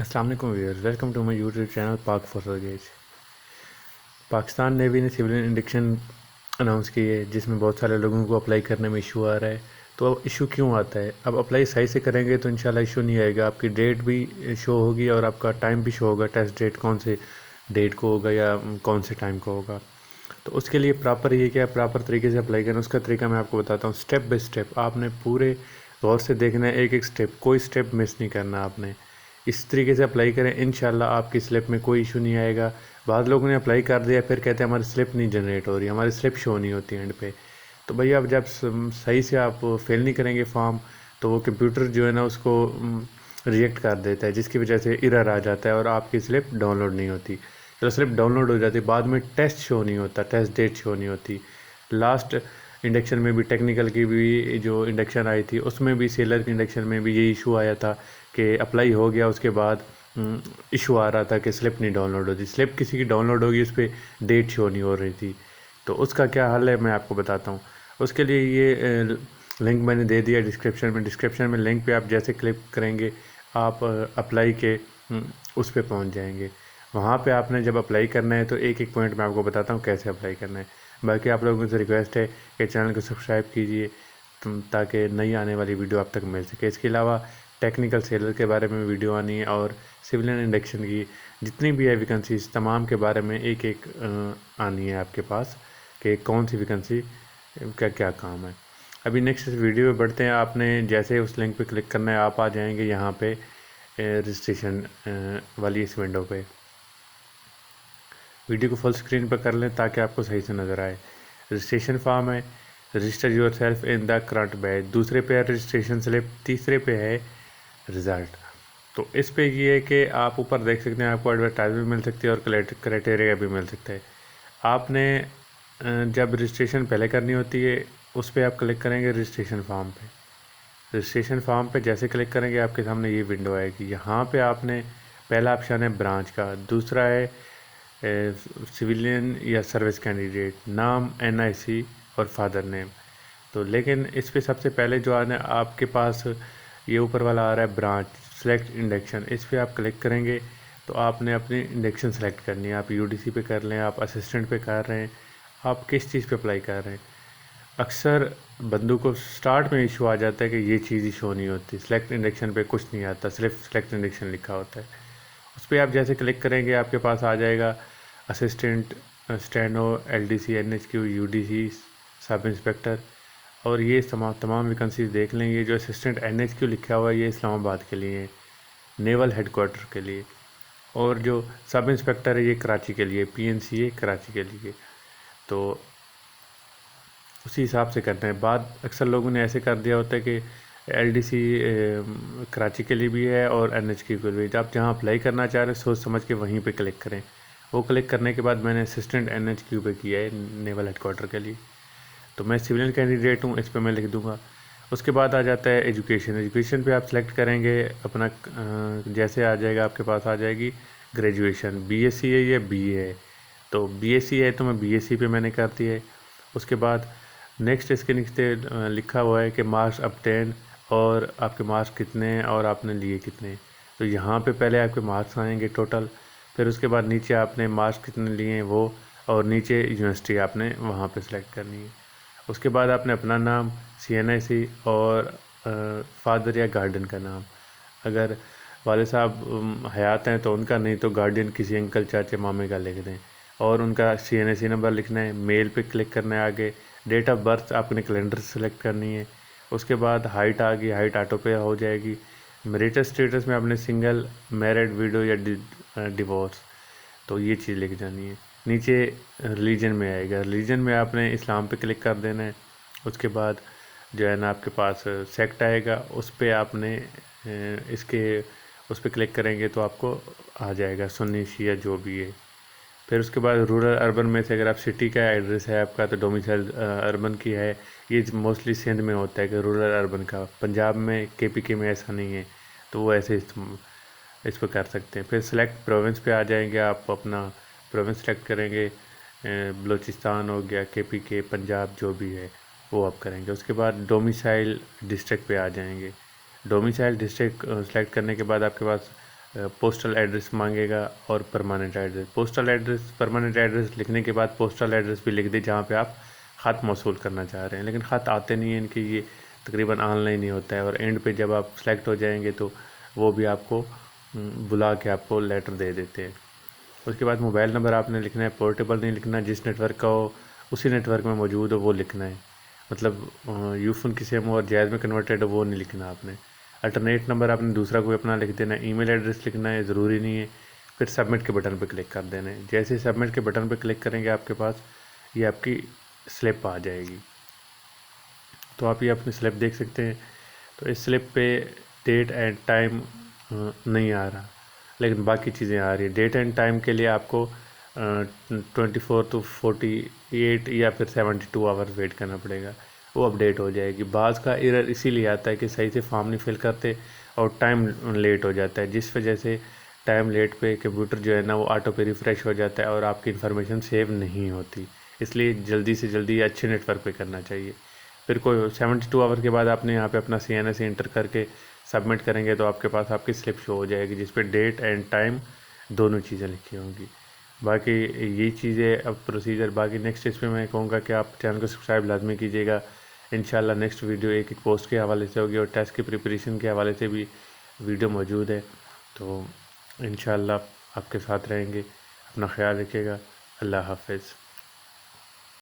अस्सलाम वालेकुम viewers, welcome to my YouTube channel Pak for गेज। पाकिस्तान नेवी ने सिविल इंडक्शन अनाउंस की है, जिसमें बहुत सारे लोगों को अप्लाई करने में इशू आ रहा है। तो अब इशू क्यों आता है? अब अप्लाई सही से करेंगे तो इंशाल्लाह इशू नहीं आएगा। आपकी डेट भी शो होगी और आपका टाइम भी शो होगा, टेस्ट डेट कौन से डेट को होगा या कौन से टाइम को होगा। तो उसके लिए प्रॉपर ये क्या प्रॉपर तरीके से अप्लाई करना, उसका तरीका मैं आपको बताता हूँ। स्टेप बाय स्टेप आपने पूरे गौर से देखना है, एक एक स्टेप, कोई स्टेप मिस नहीं करना आपने। इस तरीके से अप्लाई करें, इंशाल्लाह आपकी स्लिप में कोई इशू नहीं आएगा। बाद लोगों ने अप्लाई कर दिया, फिर कहते हैं हमारी स्लिप नहीं जनरेट हो रही, हमारी स्लिप शो नहीं होती एंड पे। तो भैया अब जब सही से आप फिल नहीं करेंगे फॉर्म, तो वो कंप्यूटर जो है ना उसको रिजेक्ट कर देता है, जिसकी वजह से एरर आ जाता है और आपकी स्लिप डाउनलोड नहीं होती। चलो स्लिप डाउनलोड हो जाती है, बाद में टेस्ट शो नहीं होता, टेस्ट डेट शो नहीं होती। लास्ट इंडक्शन में भी, टेक्निकल की भी जो इंडक्शन आई थी उसमें भी, सेलर की इंडक्शन में भी ये इशू आया था कि अप्लाई हो गया, उसके बाद इशू आ रहा था कि स्लिप नहीं डाउनलोड होती। स्लिप किसी की डाउनलोड होगी, उस पर डेट शो नहीं हो रही थी। तो उसका क्या हल है मैं आपको बताता हूँ। उसके लिए ये लिंक मैंने दे दिया डिस्क्रिप्शन में लिंक पे आप जैसे क्लिक करेंगे, आप अप्लाई के उस पर पहुँच जाएंगे। वहाँ पे आपने जब अप्लाई करना है तो एक एक पॉइंट मैं आपको बताता हूँ कैसे अप्लाई करना है। बाकी आप लोगों से रिक्वेस्ट है कि चैनल को सब्सक्राइब कीजिए ताकि नई आने वाली वीडियो आप तक मिल सके। इसके अलावा टेक्निकल सेलर के बारे में वीडियो आनी है और सिविल एंड इंडक्शन की जितनी भी है वैकेंसीज तमाम के बारे में एक एक आनी है आपके पास कि कौन सी वैकेंसी का क्या काम है। अभी नेक्स्ट वीडियो में बढ़ते हैं। आपने जैसे उस लिंक पे क्लिक करना है, आप आ जाएंगे यहाँ पे रजिस्ट्रेशन वाली इस विंडो पे। वीडियो को फुल स्क्रीन पर कर लें ताकि आपको सही से नज़र आए। रजिस्ट्रेशन फॉर्म है, register your self in the current batch, दूसरे पे है रजिस्ट्रेशन स्लिप, तीसरे पे है रिज़ल्ट। तो इस पे ये है कि आप ऊपर देख सकते हैं, आपको एडवर्टाइजमेंट मिल सकती है और क्राइटेरिया भी मिल सकता है। आपने जब रजिस्ट्रेशन पहले करनी होती है उस पर आप क्लिक करेंगे रजिस्ट्रेशन फॉर्म पे। रजिस्ट्रेशन फॉर्म पे जैसे क्लिक करेंगे आपके सामने ये विंडो आएगी। यहाँ पे आपने पहला ऑप्शन है ब्रांच का, दूसरा है सिविलियन या सर्विस कैंडिडेट, नाम NIC और फादर नेम। तो लेकिन इस पे सबसे पहले जो आना है आपके पास, ये ऊपर वाला आ रहा है ब्रांच सेलेक्ट इंडक्शन। इस पर आप क्लिक करेंगे तो आपने अपनी इंडक्शन सेलेक्ट करनी है। आप UDC पे कर लें, आप असिस्टेंट पे कर रहे हैं, आप किस चीज़ पे अप्लाई कर रहे हैं। अक्सर बंदों को स्टार्ट में इशू आ जाता है कि ये चीज़ ही शो नहीं होती, सेलेक्ट इंडक्शन पे कुछ नहीं आता, सिर्फ सेलेक्ट इंडक्शन लिखा होता है। उस पर आप जैसे क्लिक करेंगे आपके पास आ जाएगा assistant, steno, LDC, NHQ, UDC, sub inspector. और ये तमाम वैकेंसीज देख लें। ये जो असिस्टेंट NHQ लिखा हुआ है ये इस्लामाबाद के लिए है, नेवल हेडक्वार्टर के लिए। और जो सब इंस्पेक्टर है ये कराची के लिए, PNC है कराची के लिए। तो उसी हिसाब से करना है। बाद अक्सर लोगों ने ऐसे कर दिया होता है कि LDC कराची के लिए भी है और NHQ के लिए भी। आप जहाँ अप्लाई करना चाह रहे हैं सोच समझ के वहीं पे क्लिक करें। वो क्लिक करने के बाद मैंने असिस्टेंट NHQ पे किया है, नेवल हेडक्वार्टर के लिए। तो मैं सिविलियन कैंडिडेट हूँ, इस पर मैं लिख दूँगा। उसके बाद आ जाता है एजुकेशन पे आप सेलेक्ट करेंगे अपना जैसे आ जाएगा आपके पास आ जाएगी ग्रेजुएशन, BSc है या BA है। तो BSc है तो मैं BSc पे मैंने कर दिया है। उसके बाद नेक्स्ट इसके नीचे लिखा हुआ है कि मार्क्स अपटेन और आपके मार्क्स कितने हैं और आपने लिए कितने। तो यहाँ पे पहले आपके मार्क्स आएंगे टोटल, फिर उसके बाद नीचे आपने मार्क्स कितने लिए हैं वो, और नीचे यूनिवर्सिटी आपने वहाँ पे सेलेक्ट करनी है। उसके बाद आपने अपना नाम, CNIC और फादर या गार्डियन का नाम, अगर वाले साहब हयात हैं तो उनका, नहीं तो गार्डियन किसी अंकल चाचे मामे का लिख दें। और उनका CNIC नंबर लिखना है। मेल पे क्लिक करना है। आगे डेट ऑफ बर्थ आपने कैलेंडर सेलेक्ट करनी है। उसके बाद हाइट आ गई, हाइट ऑटो पे हो जाएगी। मैरिटल स्टेटस में आपने सिंगल, मैरिड, विडो या डिवोर्स, तो ये चीज़ लिख जानी है। नीचे रिलीजन में आएगा, रिलीजन में आपने इस्लाम पे क्लिक कर देना है। उसके बाद जो है ना आपके पास सेक्ट आएगा, उस पर आपने इसके उस पर क्लिक करेंगे तो आपको आ जाएगा सुन्नी शिया जो भी है। फिर उसके बाद रूरल अर्बन में से अगर आप सिटी का एड्रेस है आपका तो डोमिसाइल अर्बन की है। ये मोस्टली सिंध में होता है कि रूरल अर्बन का, पंजाब में KPK में ऐसा नहीं है, तो वो ऐसे इस पर कर सकते हैं। फिर सेलेक्ट प्रोविंस पे आ जाएंगे, आप अपना प्रोविंस सेलेक्ट करेंगे, बलूचिस्तान हो गया, KPK, पंजाब जो भी है वो आप करेंगे। उसके बाद डोमिसाइल डिस्ट्रिक्ट पे आ जाएंगे। डोमिसाइल डिस्ट्रिक्ट सेलेक्ट करने के बाद आपके पास पोस्टल एड्रेस मांगेगा और permanent address. Postal address permanent address लिखने के बाद पोस्टल एड्रेस भी लिख दे जहाँ पे आप ख़त मौसूल करना चाह रहे हैं, लेकिन ख़त आते नहीं हैं इनकी, ये तकरीबन ऑनलाइन ही होता है। और एंड पे जब आप सेलेक्ट हो जाएंगे तो वो भी आपको बुला के आपको लेटर दे देते हैं। उसके बाद मोबाइल नंबर आपने लिखना है, पोर्टेबल नहीं लिखना, जिस नेटवर्क का हो उसी नेटवर्क में मौजूद हो वो लिखना है, मतलब यूफोन की सिम और जैज़ में कन्वर्टेड हो वो नहीं लिखना आपने। अल्टरनेट नंबर आपने दूसरा कोई अपना लिख देना है। ईमेल एड्रेस लिखना है, ज़रूरी नहीं है। फिर सबमिट के बटन पर क्लिक कर देना है। जैसे ही सबमिट के बटन पर क्लिक करेंगे आपके पास ये आपकी स्लिप आ जाएगी। तो आप ये अपनी स्लिप देख सकते हैं। तो इस स्लिप पे डेट एंड टाइम नहीं आ रहा, लेकिन बाकी चीज़ें आ रही है। डेट एंड टाइम के लिए आपको 24 to 48 या फिर 72 आवर्स वेट करना पड़ेगा, वो अपडेट हो जाएगी। बाज़ का एरर इसीलिए आता है कि सही से फॉर्म नहीं फिल करते और टाइम लेट हो जाता है, जिस वजह से टाइम लेट पे कंप्यूटर जो है ना वो ऑटो पे रिफ़्रेश हो जाता है और आपकी इन्फॉर्मेशन सेव नहीं होती। इसलिए जल्दी से जल्दी अच्छे नेटवर्क पे करना चाहिए। फिर कोई 72 आवर के बाद आपने यहाँ पे अपना CNS एंटर करके सबमिट करेंगे तो आपके पास आपकी स्लिप शो हो जाएगी जिस पे डेट एंड टाइम दोनों चीज़ें लिखी होंगी। बाकी ये चीज़ें अब प्रोसीजर, बाकी नेक्स्ट इस पर मैं कहूँगा कि आप चैनल को सब्सक्राइब लाजमी कीजिएगा। इंशाल्लाह नेक्स्ट वीडियो एक पोस्ट के हवाले से होगी और टेस्ट की प्रिपरेशन के हवाले से भी वीडियो मौजूद है। तो इंशाल्लाह आपके साथ रहेंगे। अपना ख्याल रखिएगा। अल्लाह हाफ़िज़।